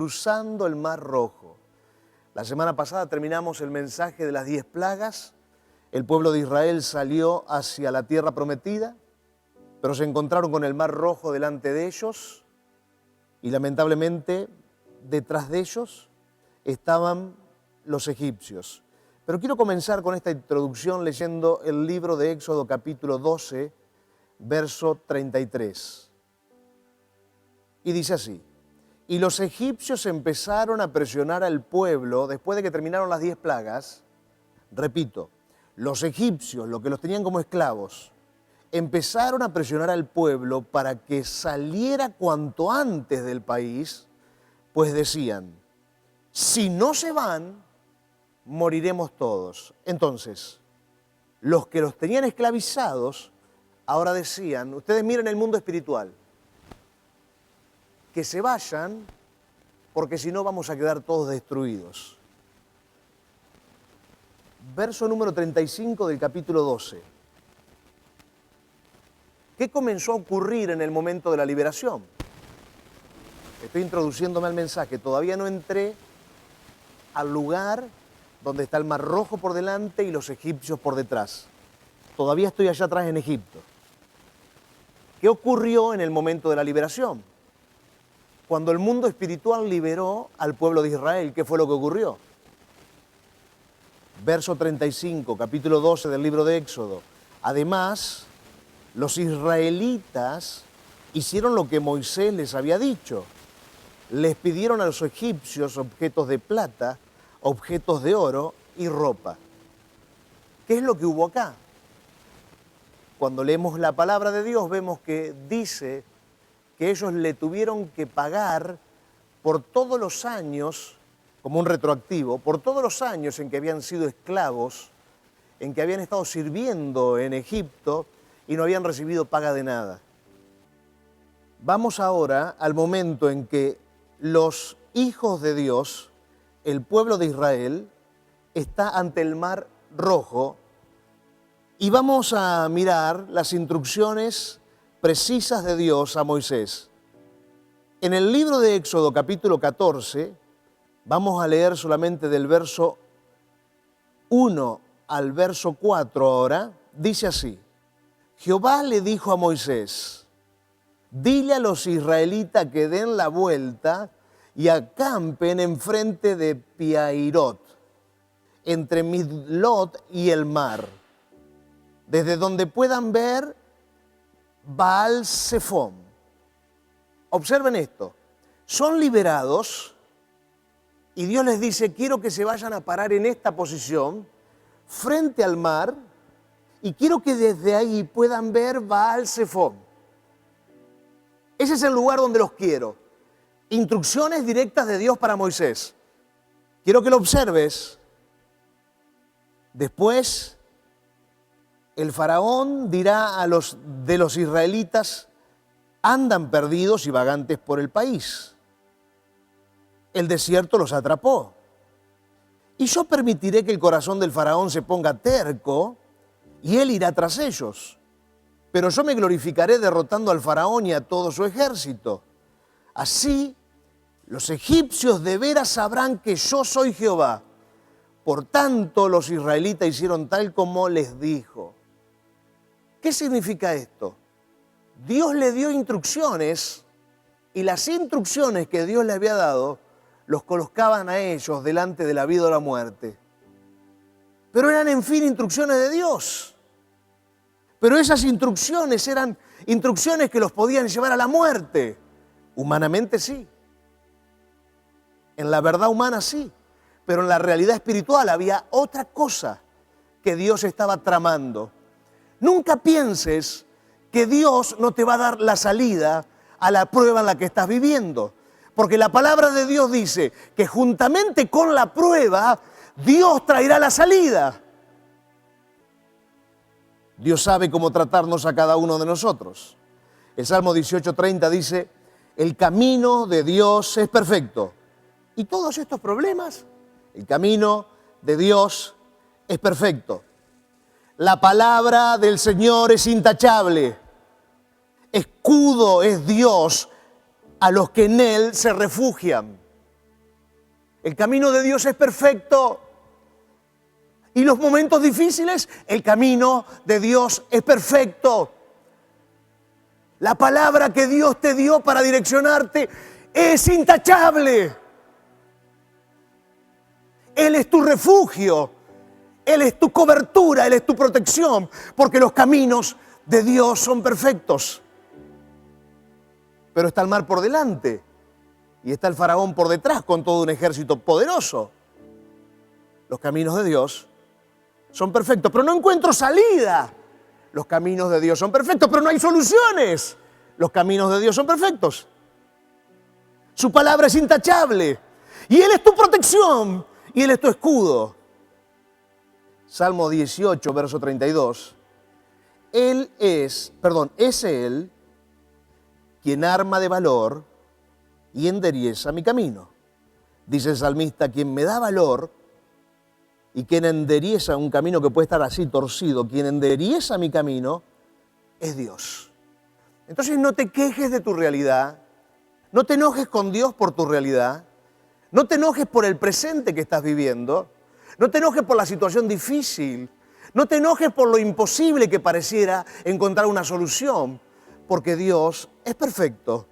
cruzando el Mar Rojo. La semana pasada terminamos el mensaje de las 10 plagas. El pueblo de Israel salió hacia la tierra prometida, pero se encontraron con el Mar Rojo delante de ellos y lamentablemente detrás de ellos estaban los egipcios. Pero quiero comenzar con esta introducción leyendo el libro de Éxodo capítulo 12, verso 33. Y dice así: y los egipcios empezaron a presionar al pueblo después de que terminaron las 10 plagas. Repito, los egipcios, los que los tenían como esclavos, empezaron a presionar al pueblo para que saliera cuanto antes del país, pues decían, si no se van, moriremos todos. Entonces, los que los tenían esclavizados, ahora decían, ustedes miren el mundo espiritual, que se vayan, porque si no vamos a quedar todos destruidos. Verso número 35 del capítulo 12. ¿Qué comenzó a ocurrir en el momento de la liberación? Estoy introduciéndome al mensaje, todavía no entré al lugar donde está el Mar Rojo por delante y los egipcios por detrás. Todavía estoy allá atrás en Egipto. ¿Qué ocurrió en el momento de la liberación? Cuando el mundo espiritual liberó al pueblo de Israel, ¿qué fue lo que ocurrió? Verso 35, capítulo 12 del libro de Éxodo. Además, los israelitas hicieron lo que Moisés les había dicho. Les pidieron a los egipcios objetos de plata, objetos de oro y ropa. ¿Qué es lo que hubo acá? Cuando leemos la palabra de Dios vemos que dice que ellos le tuvieron que pagar por todos los años, como un retroactivo, por todos los años en que habían sido esclavos, en que habían estado sirviendo en Egipto y no habían recibido paga de nada. Vamos ahora al momento en que los hijos de Dios, el pueblo de Israel, está ante el Mar Rojo y vamos a mirar las instrucciones precisas de Dios a Moisés. En el libro de Éxodo capítulo 14, vamos a leer solamente del verso 1 al verso 4 ahora, dice así: Jehová le dijo a Moisés, dile a los israelitas que den la vuelta y acampen enfrente de Piahirot, entre Midlot y el mar, desde donde puedan ver Baal-Zephón. Observen esto, son liberados y Dios les dice, quiero que se vayan a parar en esta posición, frente al mar, y quiero que desde ahí puedan ver Baal-Zephón. Ese es el lugar donde los quiero. Instrucciones directas de Dios para Moisés. Quiero que lo observes. Después, el faraón dirá a los de los israelitas, andan perdidos y vagantes por el país. El desierto los atrapó. Y yo permitiré que el corazón del faraón se ponga terco y él irá tras ellos. Pero yo me glorificaré derrotando al faraón y a todo su ejército. Así, los egipcios de veras sabrán que yo soy Jehová. Por tanto, los israelitas hicieron tal como les dijo. ¿Qué significa esto? Dios le dio instrucciones y las instrucciones que Dios le había dado los colocaban a ellos delante de la vida o la muerte. Pero eran, en fin, instrucciones de Dios. Pero esas instrucciones eran instrucciones que los podían llevar a la muerte. Humanamente sí. En la verdad humana sí. Pero en la realidad espiritual había otra cosa que Dios estaba tramando. Nunca pienses que Dios no te va a dar la salida a la prueba en la que estás viviendo. Porque la palabra de Dios dice que juntamente con la prueba, Dios traerá la salida. Dios sabe cómo tratarnos a cada uno de nosotros. El Salmo 18:30 dice, el camino de Dios es perfecto. Y todos estos problemas, el camino de Dios es perfecto. La palabra del Señor es intachable. Escudo es Dios a los que en Él se refugian. El camino de Dios es perfecto. Y los momentos difíciles, el camino de Dios es perfecto. La palabra que Dios te dio para direccionarte es intachable. Él es tu refugio, Él es tu cobertura, Él es tu protección, porque los caminos de Dios son perfectos. Pero está el mar por delante y está el faraón por detrás con todo un ejército poderoso. Los caminos de Dios son perfectos, pero no encuentro salida. Los caminos de Dios son perfectos, pero no hay soluciones. Los caminos de Dios son perfectos. Su palabra es intachable y Él es tu protección y Él es tu escudo. Salmo 18, verso 32. Es Él quien arma de valor y endereza mi camino. Dice el salmista, quien me da valor y quien endereza un camino que puede estar así torcido, quien endereza mi camino es Dios. Entonces no te quejes de tu realidad, no te enojes con Dios por tu realidad, no te enojes por el presente que estás viviendo, no te enojes por la situación difícil, no te enojes por lo imposible que pareciera encontrar una solución, porque Dios es perfecto,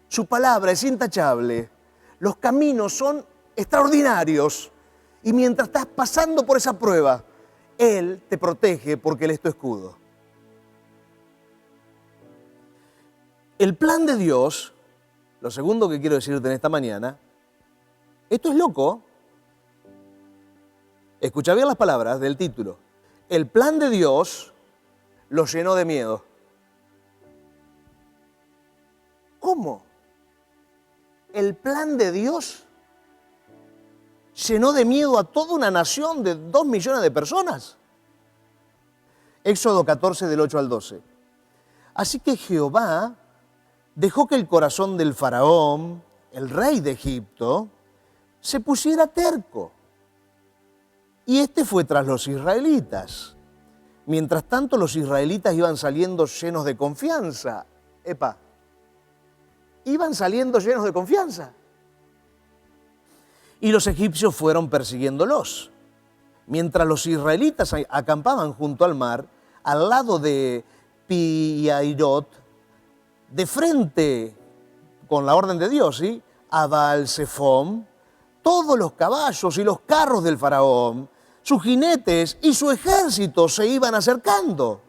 su palabra es intachable, los caminos son extraordinarios y mientras estás pasando por esa prueba, Él te protege porque Él es tu escudo. El plan de Dios, lo segundo que quiero decirte en esta mañana, esto es loco. Escucha bien las palabras del título. El plan de Dios lo llenó de miedo. ¿Cómo? El plan de Dios llenó de miedo a toda una nación de 2 millones de personas. Éxodo 14 del 8 al 12. Así que Jehová dejó que el corazón del faraón, el rey de Egipto, se pusiera terco. Y este fue tras los israelitas. Mientras tanto, los israelitas iban saliendo llenos de confianza. Iban saliendo llenos de confianza. Y los egipcios fueron persiguiéndolos. Mientras los israelitas acampaban junto al mar, al lado de Pi-Hahirot, de frente, con la orden de Dios, ¿sí?, a Baal-Zephón, todos los caballos y los carros del faraón, sus jinetes y su ejército se iban acercando.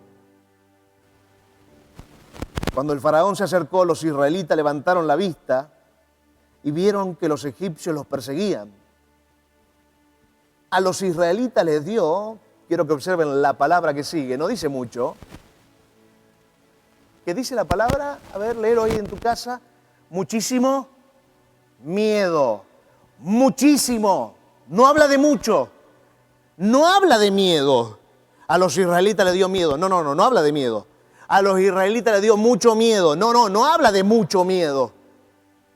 Cuando el faraón se acercó, los israelitas levantaron la vista y vieron que los egipcios los perseguían. A los israelitas les dio, quiero que observen la palabra que sigue, no dice mucho. ¿Qué dice la palabra? A ver, léelo ahí en tu casa. Muchísimo miedo. Muchísimo. No habla de mucho. No habla de miedo. A los israelitas les dio miedo. No habla de miedo. A los israelitas les dio mucho miedo. No habla de mucho miedo.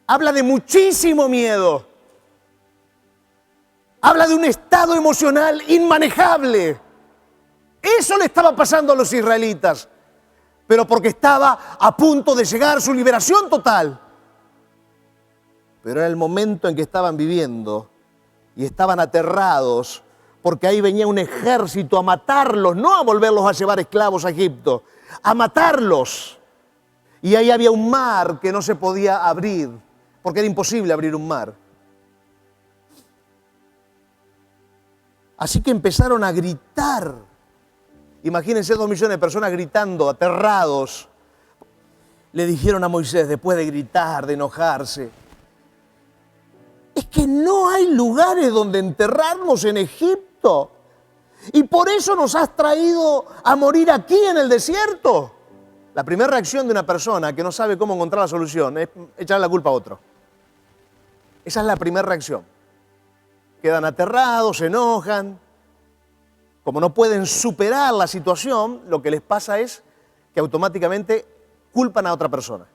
Habla de muchísimo miedo. Habla de un estado emocional inmanejable. Eso le estaba pasando a los israelitas. Pero porque estaba a punto de llegar su liberación total. Pero era el momento en que estaban viviendo y estaban aterrados porque ahí venía un ejército a matarlos, no a volverlos a llevar esclavos a Egipto, a matarlos. Y ahí había un mar que no se podía abrir, porque era imposible abrir un mar. Así que empezaron a gritar. Imagínense 2 millones de personas gritando, aterrados. Le dijeron a Moisés, después de gritar, de enojarse, es que no hay lugares donde enterrarnos en Egipto. Y por eso nos has traído a morir aquí en el desierto. La primera reacción de una persona que no sabe cómo encontrar la solución es echarle la culpa a otro. Esa es la primera reacción. Quedan aterrados, se enojan. Como no pueden superar la situación, lo que les pasa es que automáticamente culpan a otra persona.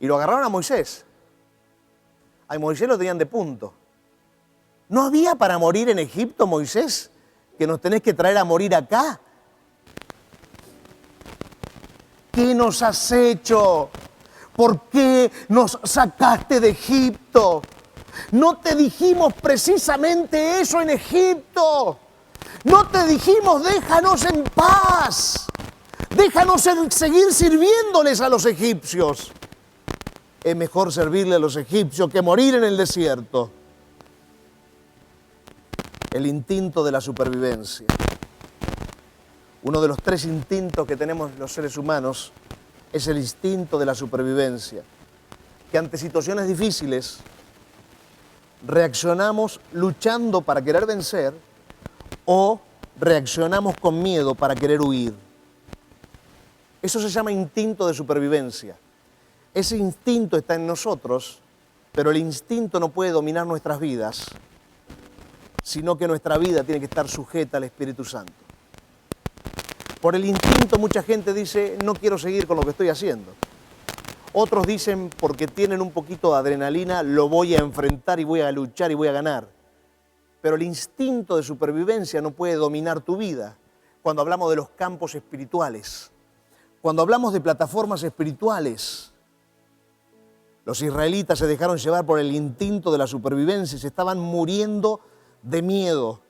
Y lo agarraron a Moisés. A Moisés lo tenían de punto. ¿No había para morir en Egipto, Moisés? ¿Que nos tenés que traer a morir acá? ¿Qué nos has hecho? ¿Por qué nos sacaste de Egipto? ¿No te dijimos precisamente eso en Egipto? ¿No te dijimos, déjanos en paz? Déjanos seguir sirviéndoles a los egipcios. Es mejor servirle a los egipcios que morir en el desierto. El instinto de la supervivencia. Uno de los 3 instintos que tenemos los seres humanos es el instinto de la supervivencia. Que ante situaciones difíciles reaccionamos luchando para querer vencer o reaccionamos con miedo para querer huir. Eso se llama instinto de supervivencia. Ese instinto está en nosotros, pero el instinto no puede dominar nuestras vidas, sino que nuestra vida tiene que estar sujeta al Espíritu Santo. Por el instinto mucha gente dice, no quiero seguir con lo que estoy haciendo. Otros dicen, porque tienen un poquito de adrenalina, lo voy a enfrentar y voy a luchar y voy a ganar. Pero el instinto de supervivencia no puede dominar tu vida cuando hablamos de los campos espirituales. Cuando hablamos de plataformas espirituales, los israelitas se dejaron llevar por el instinto de la supervivencia y se estaban muriendo de miedo.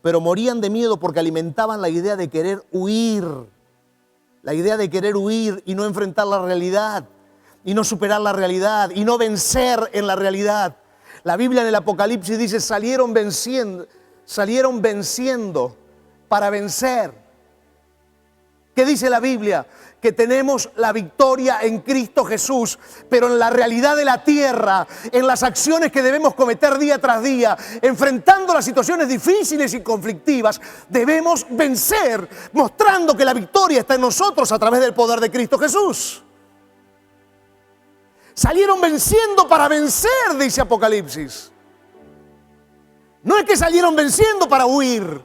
Pero morían de miedo porque alimentaban la idea de querer huir. La idea de querer huir y no enfrentar la realidad, y no superar la realidad, y no vencer en la realidad. La Biblia en el Apocalipsis dice, salieron venciendo para vencer. ¿Qué dice la Biblia? Que tenemos la victoria en Cristo Jesús, pero en la realidad de la tierra, en las acciones que debemos cometer día tras día, enfrentando las situaciones difíciles y conflictivas, debemos vencer, mostrando que la victoria está en nosotros a través del poder de Cristo Jesús. Salieron venciendo para vencer, dice Apocalipsis. No es que salieron venciendo para huir.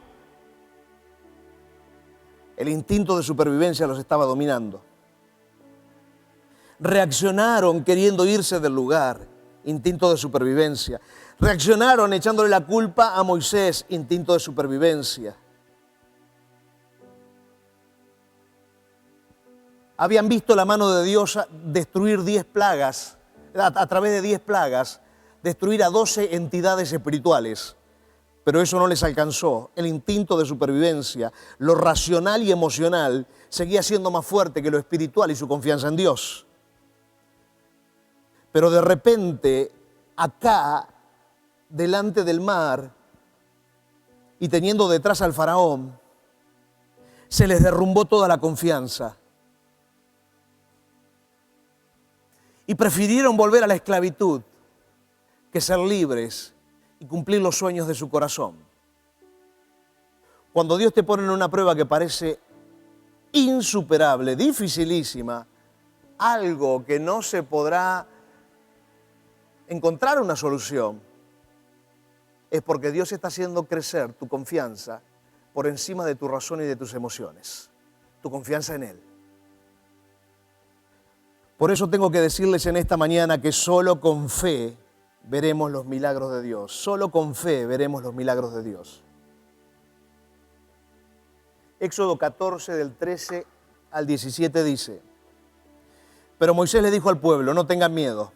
El instinto de supervivencia los estaba dominando. Reaccionaron queriendo irse del lugar, instinto de supervivencia. Reaccionaron echándole la culpa a Moisés, instinto de supervivencia. Habían visto la mano de Dios destruir 10 plagas, a través de 10 plagas, destruir a 12 entidades espirituales. Pero eso no les alcanzó. El instinto de supervivencia, lo racional y emocional, seguía siendo más fuerte que lo espiritual y su confianza en Dios. Pero de repente, acá, delante del mar, y teniendo detrás al faraón, se les derrumbó toda la confianza. Y prefirieron volver a la esclavitud que ser libres y cumplir los sueños de su corazón. Cuando Dios te pone en una prueba que parece insuperable, dificilísima, algo que no se podrá encontrar una solución, es porque Dios está haciendo crecer tu confianza por encima de tu razón y de tus emociones, tu confianza en Él. Por eso tengo que decirles en esta mañana que solo con fe veremos los milagros de Dios. Solo con fe veremos los milagros de Dios. Éxodo 14, del 13 al 17 dice, pero Moisés le dijo al pueblo, no tengan miedo.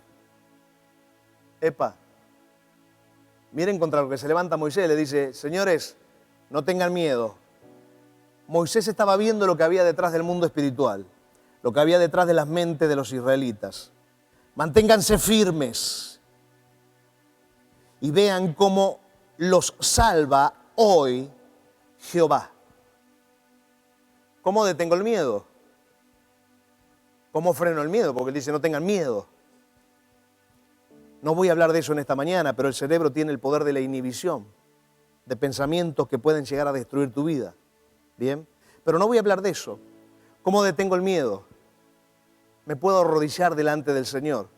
Miren contra lo que se levanta Moisés, le dice, señores, no tengan miedo. Moisés estaba viendo lo que había detrás del mundo espiritual, lo que había detrás de las mentes de los israelitas. Manténganse firmes y vean cómo los salva hoy Jehová. ¿Cómo detengo el miedo? ¿Cómo freno el miedo? Porque él dice, no tengan miedo. No voy a hablar de eso en esta mañana, pero el cerebro tiene el poder de la inhibición, de pensamientos que pueden llegar a destruir tu vida. ¿Bien? Pero no voy a hablar de eso. ¿Cómo detengo el miedo? Me puedo arrodillar delante del Señor.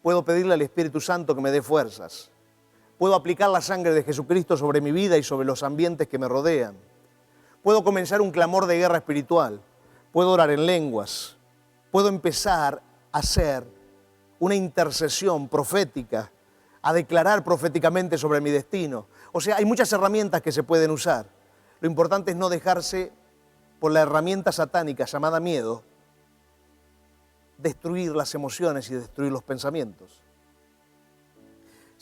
Puedo pedirle al Espíritu Santo que me dé fuerzas. Puedo aplicar la sangre de Jesucristo sobre mi vida y sobre los ambientes que me rodean. Puedo comenzar un clamor de guerra espiritual. Puedo orar en lenguas. Puedo empezar a hacer una intercesión profética, a declarar proféticamente sobre mi destino. O sea, hay muchas herramientas que se pueden usar. Lo importante es no dejarse por la herramienta satánica llamada miedo destruir las emociones y destruir los pensamientos.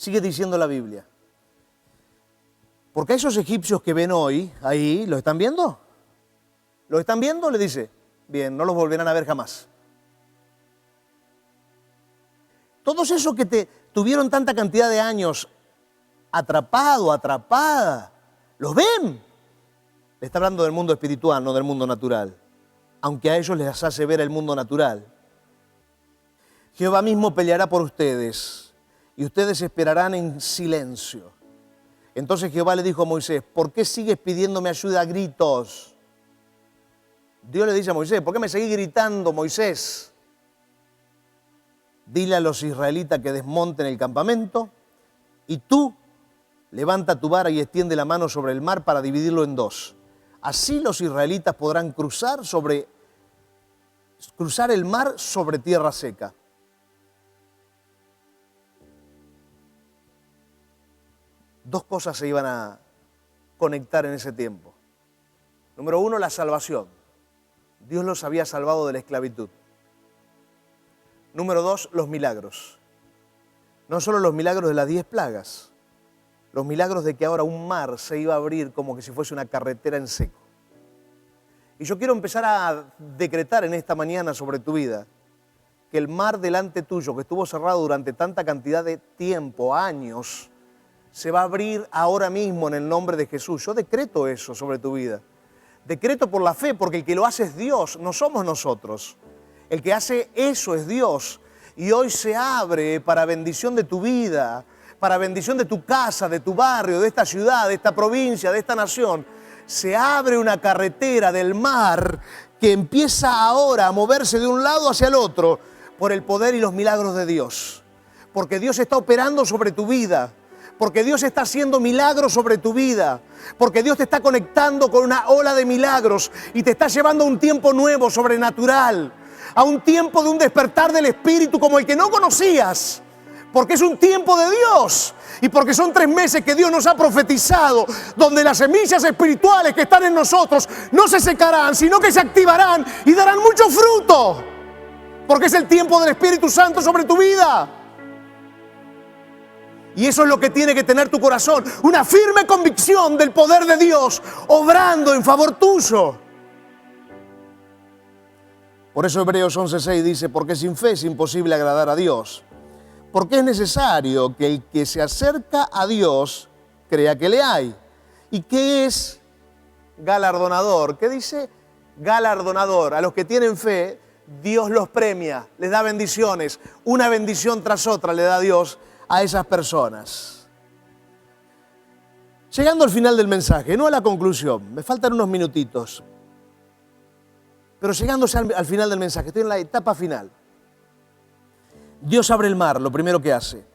Sigue diciendo la Biblia. Porque a esos egipcios que ven hoy, ahí, ¿los están viendo? ¿Los están viendo? Le dice. Bien, no los volverán a ver jamás. Todos esos que te tuvieron tanta cantidad de años atrapado, atrapada, ¿los ven? Le está hablando del mundo espiritual, no del mundo natural. Aunque a ellos les hace ver el mundo natural. Jehová mismo peleará por ustedes y ustedes esperarán en silencio. Entonces Jehová le dijo a Moisés, ¿por qué sigues pidiéndome ayuda a gritos? Dios le dice a Moisés, ¿por qué me seguís gritando, Moisés? Dile a los israelitas que desmonten el campamento y tú levanta tu vara y extiende la mano sobre el mar para dividirlo en dos. Así los israelitas podrán cruzar el mar sobre tierra seca. Dos cosas se iban a conectar en ese tiempo. Número uno, la salvación. Dios los había salvado de la esclavitud. Número dos, los milagros. No solo los milagros de las 10 plagas, los milagros de que ahora un mar se iba a abrir como que si fuese una carretera en seco. Y yo quiero empezar a decretar en esta mañana sobre tu vida que el mar delante tuyo, que estuvo cerrado durante tanta cantidad de tiempo, años, se va a abrir ahora mismo en el nombre de Jesús. Yo decreto eso sobre tu vida. Decreto por la fe, porque el que lo hace es Dios, no somos nosotros. El que hace eso es Dios. Y hoy se abre para bendición de tu vida, para bendición de tu casa, de tu barrio, de esta ciudad, de esta provincia, de esta nación. Se abre una carretera del mar que empieza ahora a moverse de un lado hacia el otro por el poder y los milagros de Dios. Porque Dios está operando sobre tu vida. Porque Dios está haciendo milagros sobre tu vida. Porque Dios te está conectando con una ola de milagros y te está llevando a un tiempo nuevo, sobrenatural. A un tiempo de un despertar del Espíritu como el que no conocías. Porque es un tiempo de Dios. Y porque son 3 meses que Dios nos ha profetizado, donde las semillas espirituales que están en nosotros no se secarán, sino que se activarán y darán mucho fruto. Porque es el tiempo del Espíritu Santo sobre tu vida. Y eso es lo que tiene que tener tu corazón, una firme convicción del poder de Dios obrando en favor tuyo. Por eso Hebreos 11:6 dice, porque sin fe es imposible agradar a Dios. Porque es necesario que el que se acerca a Dios crea que le hay. ¿Y qué es galardonador? ¿Qué dice galardonador? A los que tienen fe, Dios los premia, les da bendiciones. Una bendición tras otra le da Dios a esas personas. Llegando al final del mensaje, no a la conclusión, me faltan unos minutitos, pero llegándose al final del mensaje, estoy en la etapa final. Dios abre el mar, lo primero que hace.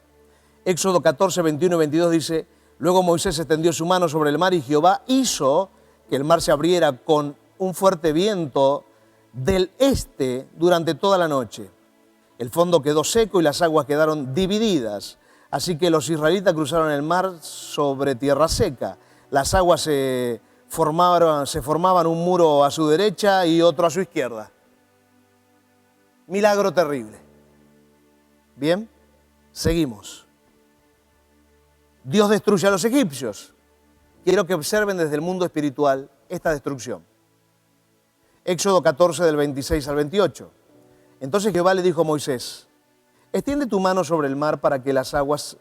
Éxodo 14, 21 y 22 dice, luego Moisés extendió su mano sobre el mar y Jehová hizo que el mar se abriera con un fuerte viento del este durante toda la noche. El fondo quedó seco y las aguas quedaron divididas. Así que los israelitas cruzaron el mar sobre tierra seca. Las aguas se formaban un muro a su derecha y otro a su izquierda. Milagro terrible. Bien, seguimos. Dios destruye a los egipcios. Quiero que observen desde el mundo espiritual esta destrucción. Éxodo 14 del 26 al 28. Entonces Jehová le dijo a Moisés, extiende tu mano sobre el mar para que las aguas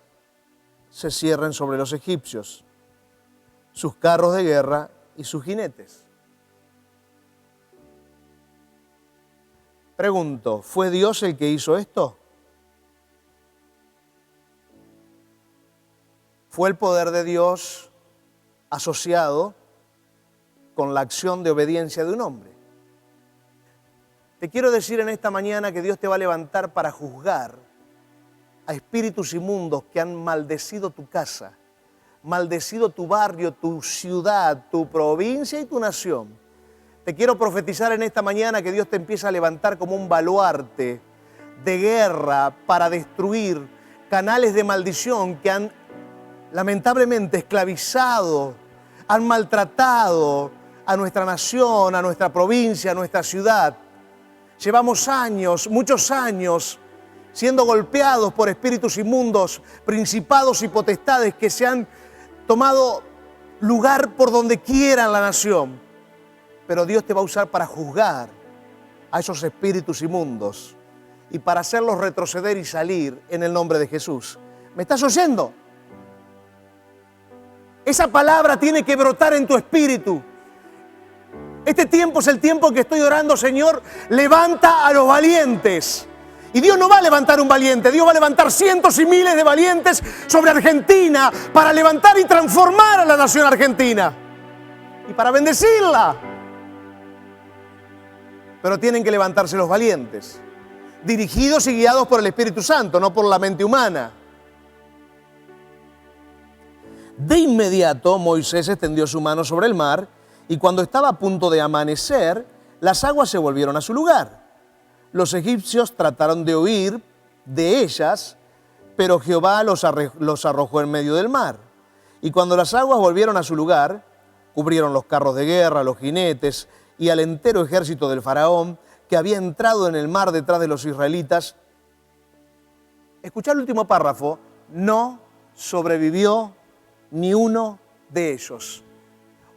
se cierren sobre los egipcios, sus carros de guerra y sus jinetes. Pregunto, ¿fue Dios el que hizo esto? ¿Fue el poder de Dios asociado con la acción de obediencia de un hombre? Te quiero decir en esta mañana que Dios te va a levantar para juzgar a espíritus inmundos que han maldecido tu casa, maldecido tu barrio, tu ciudad, tu provincia y tu nación. Te quiero profetizar en esta mañana que Dios te empieza a levantar como un baluarte de guerra para destruir canales de maldición que han lamentablemente esclavizado, han maltratado a nuestra nación, a nuestra provincia, a nuestra ciudad. Llevamos años, muchos años, siendo golpeados por espíritus inmundos, principados y potestades que se han tomado lugar por donde quiera en la nación. Pero Dios te va a usar para juzgar a esos espíritus inmundos y para hacerlos retroceder y salir en el nombre de Jesús. ¿Me estás oyendo? Esa palabra tiene que brotar en tu espíritu. Este tiempo es el tiempo en que estoy orando, Señor, levanta a los valientes. Y Dios no va a levantar un valiente, Dios va a levantar cientos y miles de valientes sobre Argentina para levantar y transformar a la nación argentina y para bendecirla. Pero tienen que levantarse los valientes, dirigidos y guiados por el Espíritu Santo, no por la mente humana. De inmediato Moisés extendió su mano sobre el mar y cuando estaba a punto de amanecer, las aguas se volvieron a su lugar. Los egipcios trataron de huir de ellas, pero Jehová los arrojó en medio del mar. Y cuando las aguas volvieron a su lugar, cubrieron los carros de guerra, los jinetes y al entero ejército del faraón que había entrado en el mar detrás de los israelitas. Escuchad el último párrafo. No sobrevivió ni uno de ellos.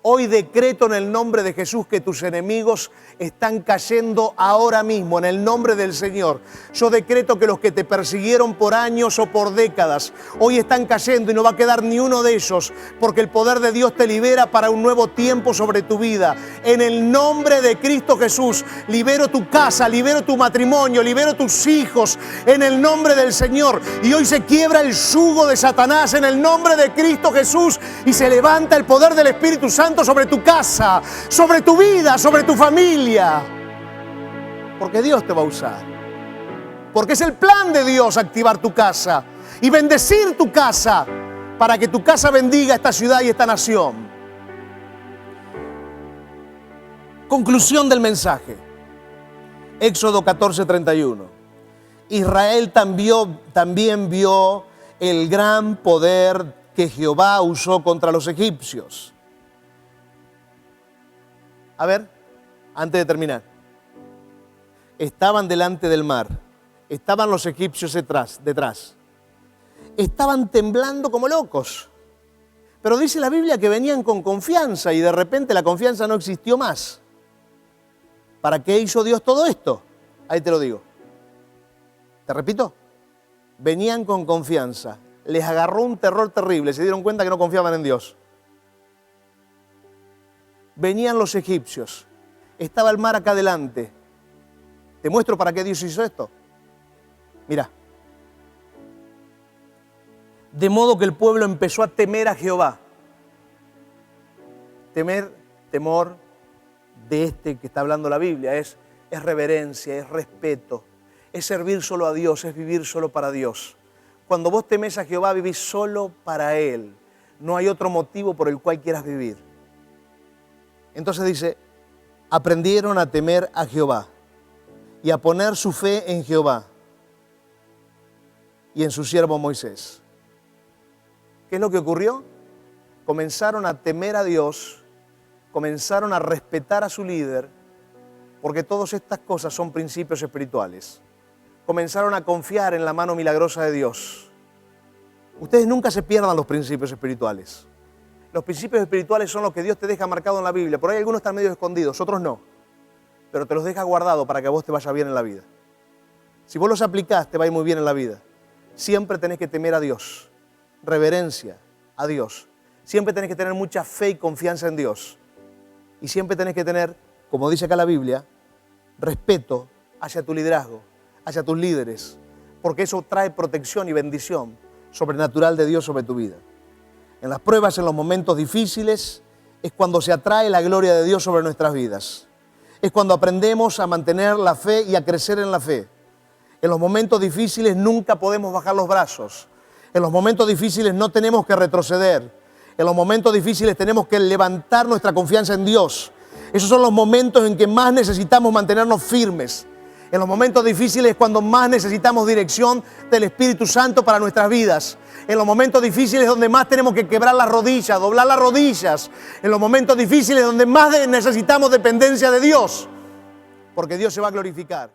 Hoy decreto en el nombre de Jesús que tus enemigos están cayendo ahora mismo en el nombre del Señor. Yo decreto que los que te persiguieron por años o por décadas, hoy están cayendo y no va a quedar ni uno de ellos, porque el poder de Dios te libera para un nuevo tiempo sobre tu vida. En el nombre de Cristo Jesús, libero tu casa, libero tu matrimonio, libero tus hijos, en el nombre del Señor. Y hoy se quiebra el yugo de Satanás en el nombre de Cristo Jesús y se levanta el poder del Espíritu Santo sobre tu casa, sobre tu vida, sobre tu familia. Porque Dios te va a usar. Porque es el plan de Dios activar tu casa y bendecir tu casa para que tu casa bendiga esta ciudad y esta nación. Conclusión del mensaje. Éxodo 14:31. Israel también vio el gran poder que Jehová usó contra los egipcios. A ver, antes de terminar. Estaban delante del mar. Estaban los egipcios detrás. Estaban temblando como locos. Pero dice la Biblia que venían con confianza y de repente la confianza no existió más. ¿Para qué hizo Dios todo esto? Ahí te lo digo. ¿Te repito? Venían con confianza. Les agarró un terror terrible. Se dieron cuenta que no confiaban en Dios. Venían los egipcios, estaba el mar acá adelante. ¿Te muestro para qué Dios hizo esto? Mira. De modo que el pueblo empezó a temer a Jehová. Temor de este que está hablando la Biblia, es reverencia, es respeto, es servir solo a Dios, es vivir solo para Dios. Cuando vos temes a Jehová, vivís solo para Él. No hay otro motivo por el cual quieras vivir. Entonces dice, aprendieron a temer a Jehová y a poner su fe en Jehová y en su siervo Moisés. ¿Qué es lo que ocurrió? Comenzaron a temer a Dios, comenzaron a respetar a su líder, porque todas estas cosas son principios espirituales. Comenzaron a confiar en la mano milagrosa de Dios. Ustedes nunca se pierdan los principios espirituales. Los principios espirituales son los que Dios te deja marcado en la Biblia. Por ahí algunos están medio escondidos, otros no. Pero te los deja guardados para que a vos te vaya bien en la vida. Si vos los aplicás, te va a ir muy bien en la vida. Siempre tenés que temer a Dios. Reverencia a Dios. Siempre tenés que tener mucha fe y confianza en Dios. Y siempre tenés que tener, como dice acá la Biblia, respeto hacia tu liderazgo, hacia tus líderes. Porque eso trae protección y bendición sobrenatural de Dios sobre tu vida. En las pruebas, en los momentos difíciles, es cuando se atrae la gloria de Dios sobre nuestras vidas. Es cuando aprendemos a mantener la fe y a crecer en la fe. En los momentos difíciles nunca podemos bajar los brazos. En los momentos difíciles no tenemos que retroceder. En los momentos difíciles tenemos que levantar nuestra confianza en Dios. Esos son los momentos en que más necesitamos mantenernos firmes. En los momentos difíciles es cuando más necesitamos dirección del Espíritu Santo para nuestras vidas. En los momentos difíciles es donde más tenemos que quebrar las rodillas, doblar las rodillas. En los momentos difíciles es donde más necesitamos dependencia de Dios. Porque Dios se va a glorificar.